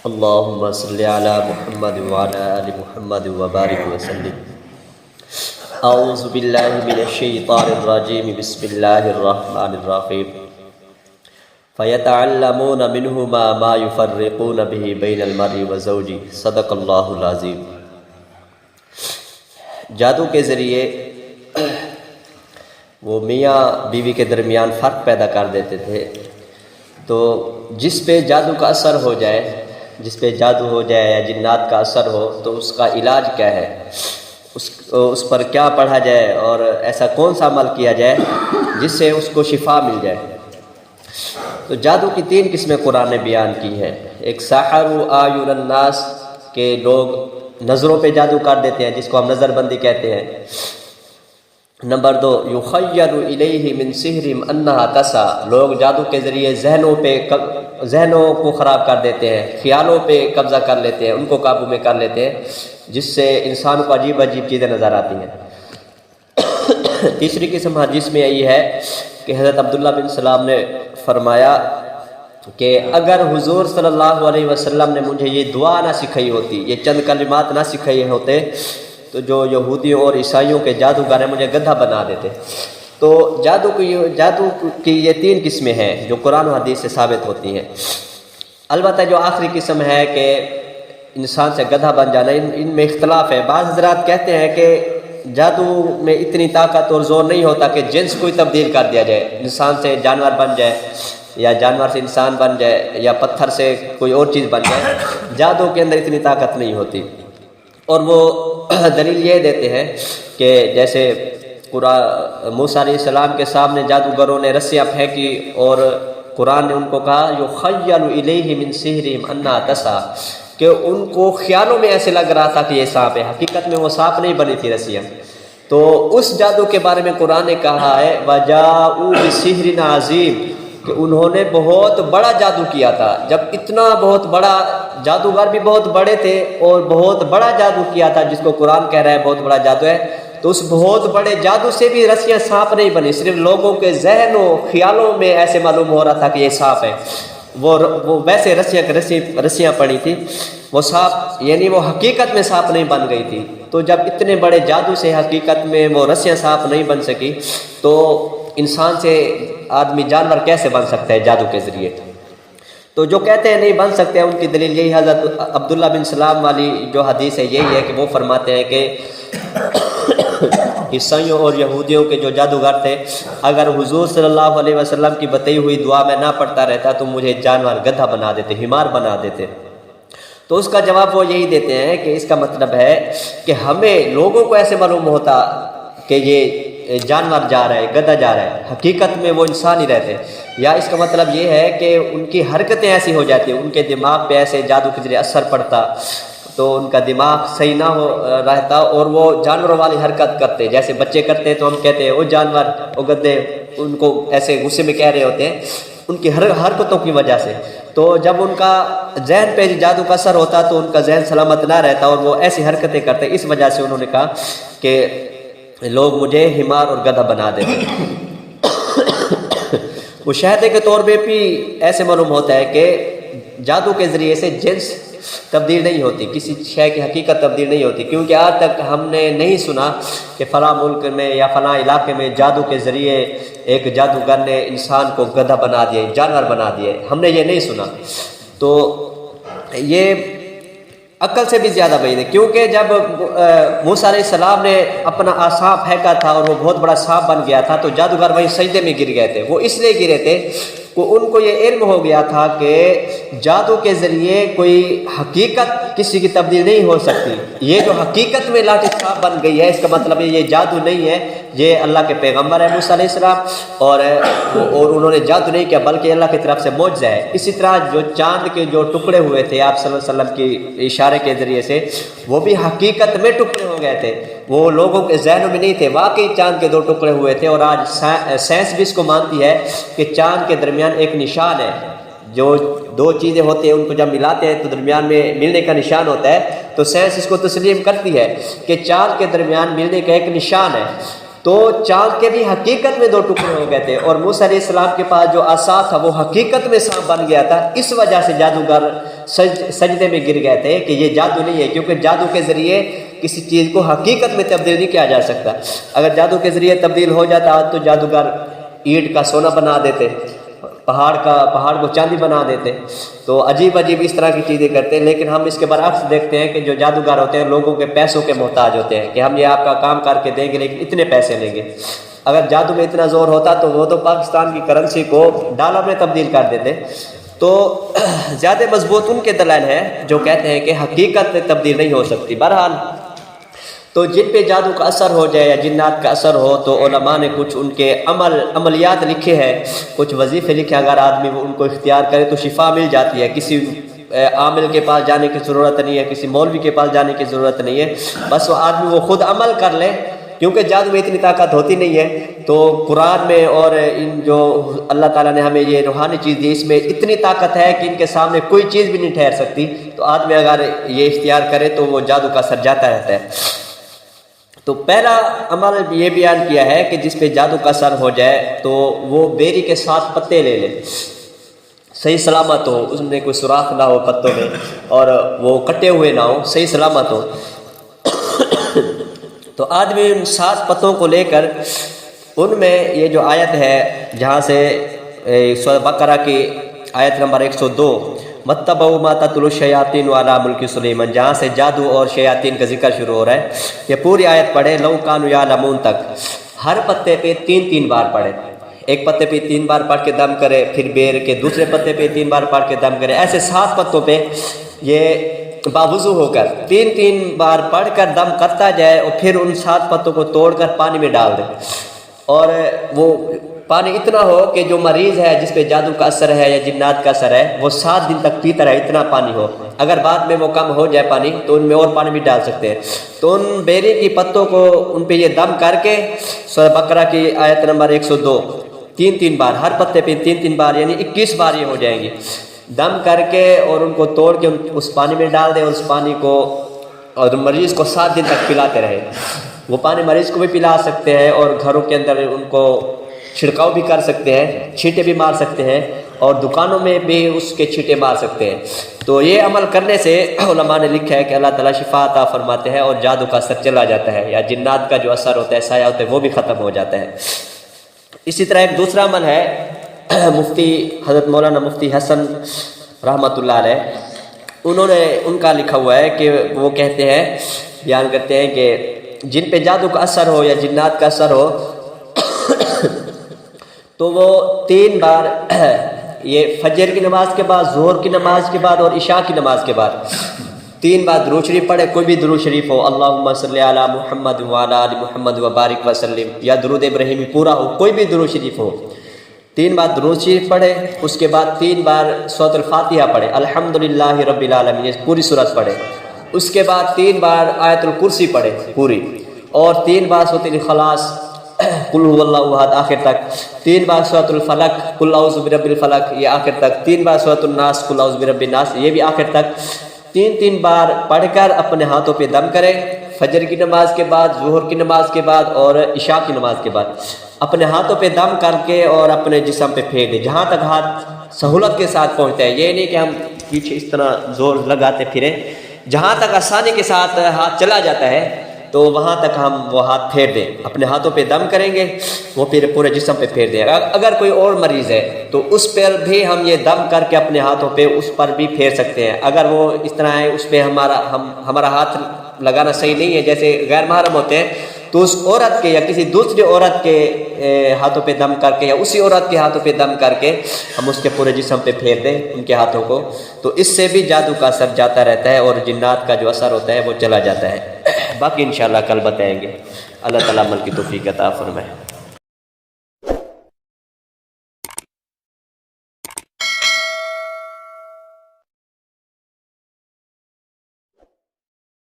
اللهم صل على محمد وعلى آل محمد وبارك وسلم. اعوذ باللہ من الشیطان الرجیم. بسم اللہ الرحمن الرحیم. فیتعلمون منہما ما یفرقون به بین المرء وزوجہ. صدق اللہ العظیم. جادو کے ذریعے وہ میاں بیوی کے درمیان فرق پیدا کر دیتے تھے. تو جس پہ جادو کا اثر ہو جائے، جس پہ جادو ہو جائے یا جنات کا اثر ہو، تو اس کا علاج کیا ہے، اس پر کیا پڑھا جائے اور ایسا کون سا عمل کیا جائے جس سے اس کو شفا مل جائے. تو جادو کی 3 قسمیں قرآن نے بیان کی ہے. ایک ساحر اعین الناس کے لوگ نظروں پہ جادو کر دیتے ہیں، جس کو ہم نظر بندی کہتے ہیں. نمبر 2 یخیل الیہ من سحرہم انہا تسعی. لوگ جادو کے ذریعے ذہنوں کو خراب کر دیتے ہیں، خیالوں پہ قبضہ کر لیتے ہیں، ان کو قابو میں کر لیتے ہیں، جس سے انسان کو عجیب عجیب چیزیں نظر آتی ہیں. تیسری قسم حدیث میں یہی ہے کہ حضرت عبداللہ بن سلام نے فرمایا کہ اگر حضور صلی اللہ علیہ وسلم نے مجھے یہ دعا نہ سکھائی ہوتی، یہ چند کلمات نہ سکھائے ہوتے، تو جو یہودیوں اور عیسائیوں کے جادوگر ہیں مجھے گدھا بنا دیتے. تو جادو کی یہ 3 قسمیں ہیں جو قرآن و حدیث سے ثابت ہوتی ہیں. البتہ جو آخری قسم ہے کہ انسان سے گدھا بن جانا، ان میں اختلاف ہے. بعض حضرات کہتے ہیں کہ جادو میں اتنی طاقت اور زور نہیں ہوتا کہ جنس کو ہی تبدیل کر دیا جائے، انسان سے جانور بن جائے یا جانور سے انسان بن جائے یا پتھر سے کوئی اور چیز بن جائے. جادو کے اندر اتنی طاقت نہیں ہوتی. اور وہ دلیل یہ دیتے ہیں کہ جیسے موسیٰ علیہ السلام کے سامنے جادوگروں نے رسیاں پھینکی اور قرآن نے ان کو کہا یخیل الیہ من سحرہم انہا تسعی، کہ ان کو خیالوں میں ایسے لگ رہا تھا کہ یہ سانپ ہے، حقیقت میں وہ سانپ نہیں بنی تھی رسیاں. تو اس جادو کے بارے میں قرآن نے کہا ہے وَجَاءُوا بِسِحْرٍ عَظِيمٍ، کہ انہوں نے بہت بڑا جادو کیا تھا. جب اتنا بہت بڑا، جادوگر بھی بہت بڑے تھے اور بہت بڑا جادو کیا تھا جس کو قرآن کہہ رہا ہے بہت بڑا جادو ہے، تو اس بہت بڑے جادو سے بھی رسیاں سانپ نہیں بنی، صرف لوگوں کے ذہنوں خیالوں میں ایسے معلوم ہو رہا تھا کہ یہ سانپ ہے. وہ ویسے رسیاں پڑی تھی، وہ سانپ یعنی وہ حقیقت میں سانپ نہیں بن گئی تھی. تو جب اتنے بڑے جادو سے حقیقت میں وہ رسیاں سانپ نہیں بن سکی، تو انسان سے آدمی جانور کیسے بن سکتا ہے جادو کے ذریعے؟ تو جو کہتے ہیں نہیں بن سکتے ہیں، ان کی دلیل یہی حضرت عبداللہ بن سلام والی جو حدیث ہے یہی ہے کہ وہ فرماتے ہیں کہ عیسائیوں اور یہودیوں کے جو جادوگر تھے، اگر حضور صلی اللہ علیہ وسلم کی بتائی ہوئی دعا میں نہ پڑھتا رہتا تو مجھے جانور گدھا بنا دیتے، حمار بنا دیتے. تو اس کا جواب وہ یہی دیتے ہیں کہ اس کا مطلب ہے کہ ہمیں لوگوں کو ایسے معلوم ہوتا کہ یہ جانور جا رہا ہے، گدھا جا رہا ہے، حقیقت میں وہ انسان ہی رہتے. یا اس کا مطلب یہ ہے کہ ان کی حرکتیں ایسی ہو جاتی ہیں، ان کے دماغ پہ ایسے جادو کے ذریعے اثر پڑتا تو ان کا دماغ صحیح نہ ہو رہتا اور وہ جانوروں والی حرکت کرتے. جیسے بچے کرتے ہیں تو ہم کہتے ہیں وہ جانور، وہ گدھے، ان کو ایسے غصے میں کہہ رہے ہوتے ہیں ان کی حرکتوں کی وجہ سے. تو جب ان کا ذہن پہ جادو کا اثر ہوتا تو ان کا ذہن سلامت نہ رہتا اور وہ ایسی حرکتیں کرتے. اس وجہ سے انہوں نے کہا کہ لوگ مجھے حمار اور گدھا بنا دیتے. مشاہدے کے طور پہ بھی ایسے معلوم ہوتا ہے کہ جادو کے ذریعے سے جنس تبدیل نہیں ہوتی، کسی شے کی حقیقت تبدیل نہیں ہوتی. کیونکہ آج تک ہم نے نہیں سنا کہ فلاں ملک میں یا فلاں علاقے میں جادو کے ذریعے ایک جادوگر نے انسان کو گدھا بنا دیا، جانور بنا دیا. ہم نے یہ نہیں سنا. تو یہ عقل سے بھی زیادہ بعید ہے. کیونکہ جب موسیٰ علیہ السلام نے اپنا عصا پھینکا تھا اور وہ بہت بڑا سانپ بن گیا تھا، تو جادوگر وہیں سجدے میں گر گئے تھے. وہ اس لیے گرے تھے کہ ان کو یہ علم ہو گیا تھا کہ جادو کے ذریعے کوئی حقیقت کسی کی تبدیل نہیں ہو سکتی. یہ جو حقیقت میں لاٹھی سانپ بن گئی ہے، اس کا مطلب یہ جادو نہیں ہے، یہ اللہ کے پیغمبر ہے موسیٰ علیہ السلام، اور انہوں نے جادو نہیں کیا بلکہ اللہ کی طرف سے معجزہ ہے. اسی طرح جو چاند کے جو ٹکڑے ہوئے تھے آپ صلی اللہ علیہ وسلم کی اشارے کے ذریعے سے، وہ بھی حقیقت میں ٹکڑے ہو گئے تھے، وہ لوگوں کے ذہنوں میں نہیں تھے. واقعی چاند کے 2 ٹکڑے ہوئے تھے. اور آج سائنس بھی اس کو مانتی ہے کہ چاند کے درمیان ایک نشان ہے. جو 2 چیزیں ہوتی ہیں ان کو جب ملاتے ہیں تو درمیان میں ملنے کا نشان ہوتا ہے. تو سائنس اس کو تسلیم کرتی ہے کہ چاند کے درمیان ملنے کا ایک نشان ہے. تو چاند کے بھی حقیقت میں 2 ٹکڑے ہو گئے تھے اور موسیٰ علیہ السلام کے پاس جو عصا تھا وہ حقیقت میں سانپ بن گیا تھا. اس وجہ سے جادوگر سجدے میں گر گئے تھے کہ یہ جادو نہیں ہے، کیونکہ جادو کے ذریعے کسی چیز کو حقیقت میں تبدیل نہیں کیا جا سکتا۔ اگر جادو کے ذریعے تبدیل ہو جاتا تو جادوگر اینٹ کا سونا بنا دیتے، پہاڑ کو چاندی بنا دیتے، تو عجیب اس طرح کی چیزیں کرتے ہیں۔ لیکن ہم اس کے برعکس دیکھتے ہیں کہ جو جادوگر ہوتے ہیں لوگوں کے پیسوں کے محتاج ہوتے ہیں کہ ہم یہ آپ کا کام کر کے دیں گے لیکن اتنے پیسے لیں گے۔ اگر جادو میں اتنا زور ہوتا تو وہ تو پاکستان کی کرنسی کو ڈالر میں تبدیل کر دیتے۔ تو زیادہ مضبوط ان کے دلائل ہیں جو کہتے ہیں کہ حقیقت تبدیل نہیں ہو سکتی۔ بہرحال تو جن پہ جادو کا اثر ہو جائے یا جنات کا اثر ہو تو علماء نے کچھ ان کے عملیات لکھے ہیں، کچھ وظیفے لکھے، اگر آدمی وہ ان کو اختیار کرے تو شفا مل جاتی ہے۔ کسی عامل کے پاس جانے کی ضرورت نہیں ہے، کسی مولوی کے پاس جانے کی ضرورت نہیں ہے، بس وہ آدمی وہ خود عمل کر لے، کیونکہ جادو میں اتنی طاقت ہوتی نہیں ہے۔ تو قرآن میں اور ان جو اللہ تعالیٰ نے ہمیں یہ روحانی چیز دی اس میں اتنی طاقت ہے کہ ان کے سامنے کوئی چیز بھی نہیں ٹھہر سکتی۔ تو آدمی اگر یہ اختیار کرے تو وہ جادو کا اثر جاتا رہتا ہے۔ تو پہلا عمل یہ بیان کیا ہے کہ جس پہ جادو کا اثر ہو جائے تو وہ بیری کے 7 پتے لے لے، صحیح سلامت ہو، اس میں کوئی سوراخ نہ ہو پتوں میں اور وہ کٹے ہوئے نہ ہو، صحیح سلامت ہو۔ تو آدمی ان 7 پتوں کو لے کر ان میں یہ جو آیت ہے جہاں سے سورہ بقرہ کی آیت نمبر 102 مَتَّبَعُوا مَا تَتْلُو الشَّيَاطِينُ عَلَىٰ مُلْكِ سُلَيْمَانَ، جہاں سے جادو اور شیاطین کا ذکر شروع ہو رہا ہے، یہ پوری آیت پڑھے لَوْ كَانُوا يَعْلَمُونَ تک، ہر پتے پہ 3 بار پڑھے، ایک پتے پہ 3 بار پڑھ کے دم کرے، پھر بیر کے دوسرے پتے پہ 3 بار پڑھ کے دم کرے، ایسے 7 پتوں پہ یہ باوضو ہو کر 3 بار پڑھ کر دم کرتا جائے اور پھر ان 7 پتوں کو توڑ کر پانی میں ڈال دے، اور وہ پانی اتنا ہو کہ جو مریض ہے جس پہ جادو کا اثر ہے یا جنات کا اثر ہے وہ 7 دن تک پیتا رہے، اتنا پانی ہو۔ اگر بعد میں وہ کم ہو جائے پانی تو ان میں اور پانی بھی ڈال سکتے ہیں۔ تو ان بیری کی پتوں کو ان پہ یہ دم کر کے سورہ بقرہ کی آیت نمبر 102 3 بار، ہر پتے پہ 3 بار، یعنی 21 بار یہ ہو جائیں گی، دم کر کے اور ان کو توڑ کے اس پانی میں ڈال دیں، اور اس پانی کو اور مریض کو 7 دن تک پلاتے رہے۔ وہ پانی مریض کو بھی پلا سکتے ہیں اور گھروں کے اندر ان کو چھڑکاؤ بھی کر سکتے ہیں، چھینٹے بھی مار سکتے ہیں، اور دکانوں میں بھی اس کے چھینٹے مار سکتے ہیں۔ تو یہ عمل کرنے سے علماء نے لکھا ہے کہ اللہ تعالیٰ شفا عطا فرماتے ہیں اور جادو کا اثر چلا جاتا ہے، یا جنات کا جو اثر ہوتا ہے، سایہ ہوتا ہے، وہ بھی ختم ہو جاتا ہے۔ اسی طرح ایک دوسرا عمل ہے، مفتی حضرت مولانا مفتی حسن رحمۃ اللہ علیہ، انہوں نے ان کا لکھا ہوا ہے کہ وہ کہتے ہیں، بیان کرتے ہیں کہ جن پہ جادو کا اثر ہو یا جنات کا اثر ہو تو وہ 3 بار یہ فجر کی نماز کے بعد، ظہر کی نماز کے بعد اور عشاء کی نماز کے بعد 3 بار درود شریف پڑھے، کوئی بھی درود شریف ہو، اللہم صلی علی محمد وعلی آل محمد وبارک وسلم، یا درود ابراہیمی پورا ہو، کوئی بھی درود شریف ہو، 3 بار درود شریف پڑھے، اس کے بعد 3 بار سورۃ الفاتحہ پڑھے، الحمدللہ رب العالمین، پوری سورت پڑھے، اس کے بعد 3 بار آیت الکرسی پڑھے پوری، اور 3 بار سورۃ الاخلاص قل هو اللہ احد آخر تک، 3 بار سورۃ الفلق قل اعوذ برب الفلق یہ آخر تک، 3 بار سورۃ الناس قل اعوذ برب الناس یہ بھی آخر تک، 3 بار پڑھ کر اپنے ہاتھوں پہ دم کرے، فجر کی نماز کے بعد، ظہر کی نماز کے بعد اور عشاء کی نماز کے بعد اپنے ہاتھوں پہ دم کر کے اور اپنے جسم پہ پھیر دے، جہاں تک ہاتھ سہولت کے ساتھ پہنچتا ہے، یہ نہیں کہ ہم پیچھے اس طرح زور لگاتے پھریں، جہاں تک آسانی کے ساتھ ہاتھ چلا جاتا ہے تو وہاں تک ہم وہ ہاتھ پھیر دیں، اپنے ہاتھوں پہ دم کریں گے، وہ پھر پورے جسم پہ پھیر دیں۔ اگر کوئی اور مریض ہے تو اس پر بھی ہم یہ دم کر کے اپنے ہاتھوں پہ اس پر بھی پھیر سکتے ہیں۔ اگر وہ اس طرح ہے اس پہ ہمارا ہاتھ لگانا صحیح نہیں ہے، جیسے غیر محرم ہوتے ہیں، تو اس عورت کے یا کسی دوسری عورت کے ہاتھوں پہ دم کر کے یا اسی عورت کے ہاتھوں پہ دم کر کے ہم اس کے پورے جسم پہ پھیر دیں ان کے ہاتھوں کو، تو اس سے بھی جادو کا اثر جاتا رہتا ہے اور جنات کا جو اثر ہوتا ہے وہ چلا جاتا ہے۔ باقی انشاءاللہ کل بتائیں گے۔ اللہ تعالیٰ عمل کی توفیق عطا فرمائے۔